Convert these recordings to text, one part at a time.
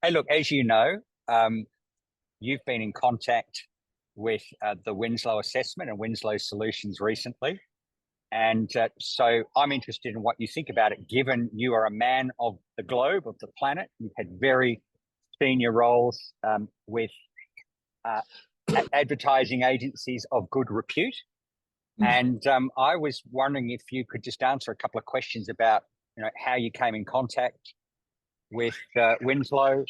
Hey, look, as you know, um, you've been in contact with the Winslow assessment and Winslow solutions recently. And so I'm interested in what you think about it, given you are a man of the globe, of the planet. You've had very senior roles with uh, advertising agencies of good repute. Mm. And I was wondering if you could just answer a couple of questions about, how you came in contact with Winslow,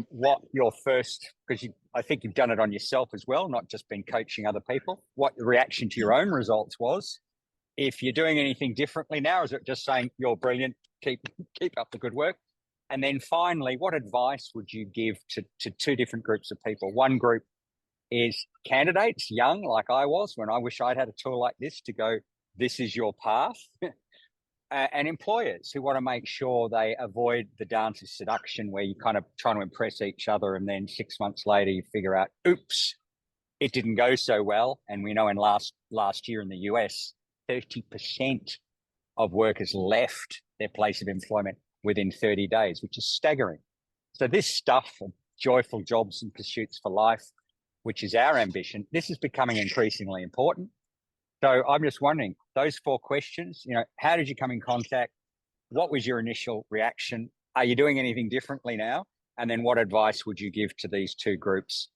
what your first, because I think you've done it on yourself as well, not just been coaching other people, what the reaction to your own results was. If you're doing anything differently now, is it just saying you're brilliant, keep up the good work? And then finally, what advice would you give to two different groups of people? One group is candidates, young, like I was, when I wish I'd had a tool like this to go, this is your path. And employers who want to make sure they avoid the dance of seduction where you kind of trying to impress each other and then 6 months later you figure out, oops, it didn't go so well. And we know in last year in the US, 30% of workers left their place of employment within 30 days, which is staggering. So this stuff of joyful jobs and pursuits for life, which is our ambition, this is becoming increasingly important. So I'm just wondering, those four questions, how did you come in contact? What was your initial reaction? Are you doing anything differently now? And then what advice would you give to these two groups,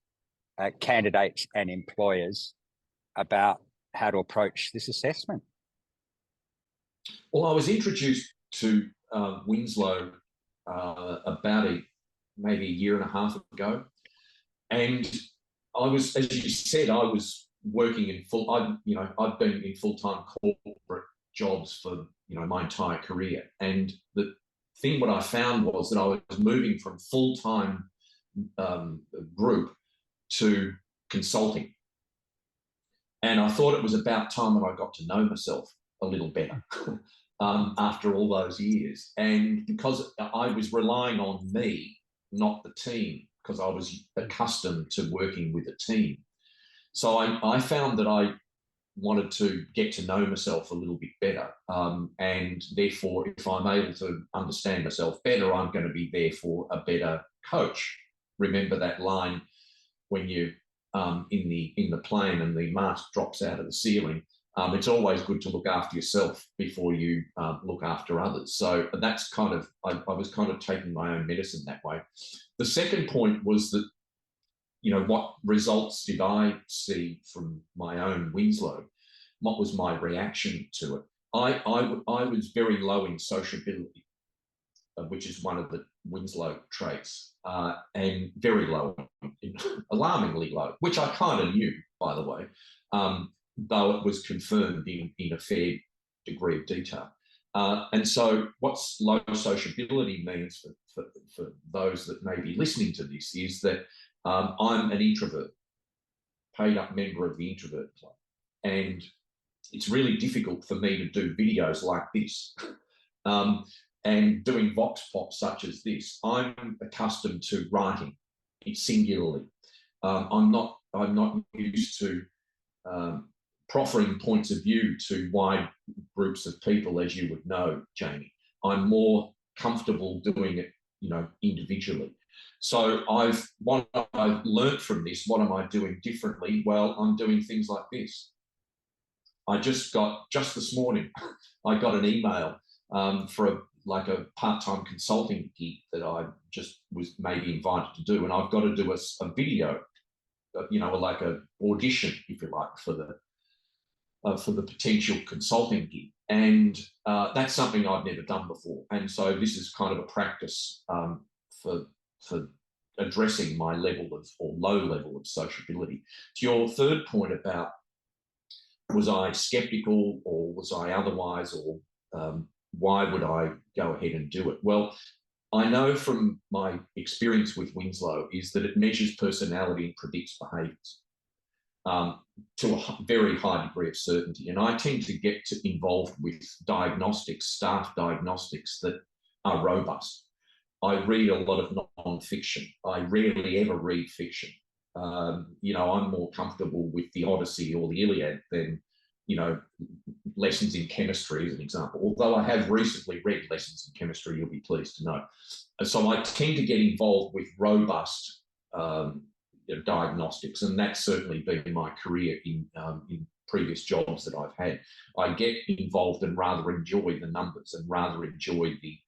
candidates and employers, about how to approach this assessment? Well, I was introduced to Winslow about maybe a year and a half ago, and I was, as you said, I was working in full. I've been in full-time corporate jobs for my entire career, and the thing what I found was that I was moving from full-time group to consulting, and I thought it was about time that I got to know myself a little better. After all those years, and because I was relying on me, not the team, because I was accustomed to working with a team. So I found that I wanted to get to know myself a little bit better. And therefore, if I'm able to understand myself better, I'm going to be there for a better coach. Remember that line when you in the plane and the mask drops out of the ceiling. It's always good to look after yourself before you look after others. So that's kind of, I was kind of taking my own medicine that way. The second point was that, what results did I see from my own Winslow? What was my reaction to it? I was very low in sociability, which is one of the Winslow traits, and very low, alarmingly low, which I kind of knew, by the way, though it was confirmed in a fair degree of detail. And so what's low sociability means for those that may be listening to this is that I'm an introvert, paid up member of the introvert club. And it's really difficult for me to do videos like this. And doing vox pop such as this, I'm accustomed to writing it singularly. I'm not used to proffering points of view to wide groups of people, as you would know, Jamie. I'm more comfortable doing it, individually. So what I've learned from this, what am I doing differently? Well, I'm doing things like this. Just this morning, I got an email for a part-time consulting gig that I just was maybe invited to do, and I've got to do a video, like a audition, if you like, for the potential consulting gig, and that's something I've never done before, and so this is kind of a practice for addressing my low level of sociability. To your third point about was I skeptical or was I otherwise, or why would I go ahead and do it? Well, I know from my experience with Winslow is that it measures personality and predicts behaviours to a very high degree of certainty. And I tend to get involved with diagnostics, staff diagnostics that are robust. I read a lot of non-fiction. I rarely ever read fiction. I'm more comfortable with the Odyssey or the Iliad than, lessons in chemistry, as an example. Although I have recently read lessons in chemistry, you'll be pleased to know. So I tend to get involved with robust diagnostics, and that's certainly been my career in previous jobs that I've had. I get involved and rather enjoy the numbers and rather enjoy the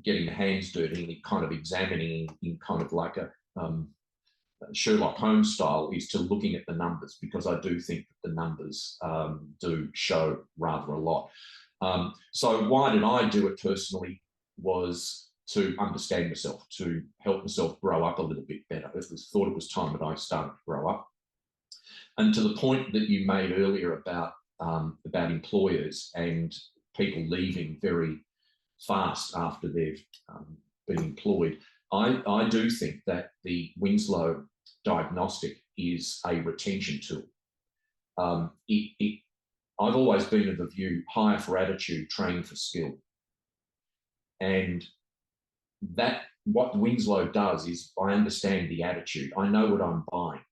getting the hands dirty and kind of examining in kind of like a Sherlock Holmes style, is to looking at the numbers, because I do think that the numbers do show rather a lot. So why did I do it personally? Was to understand myself, to help myself grow up a little bit better. Thought it was time that I started to grow up. And to the point that you made earlier about employers and people leaving very fast after they've been employed, I do think that the Winslow diagnostic is a retention tool. I've always been of the view, hire for attitude, train for skill. And that what Winslow does is, I understand the attitude. I know what I'm buying.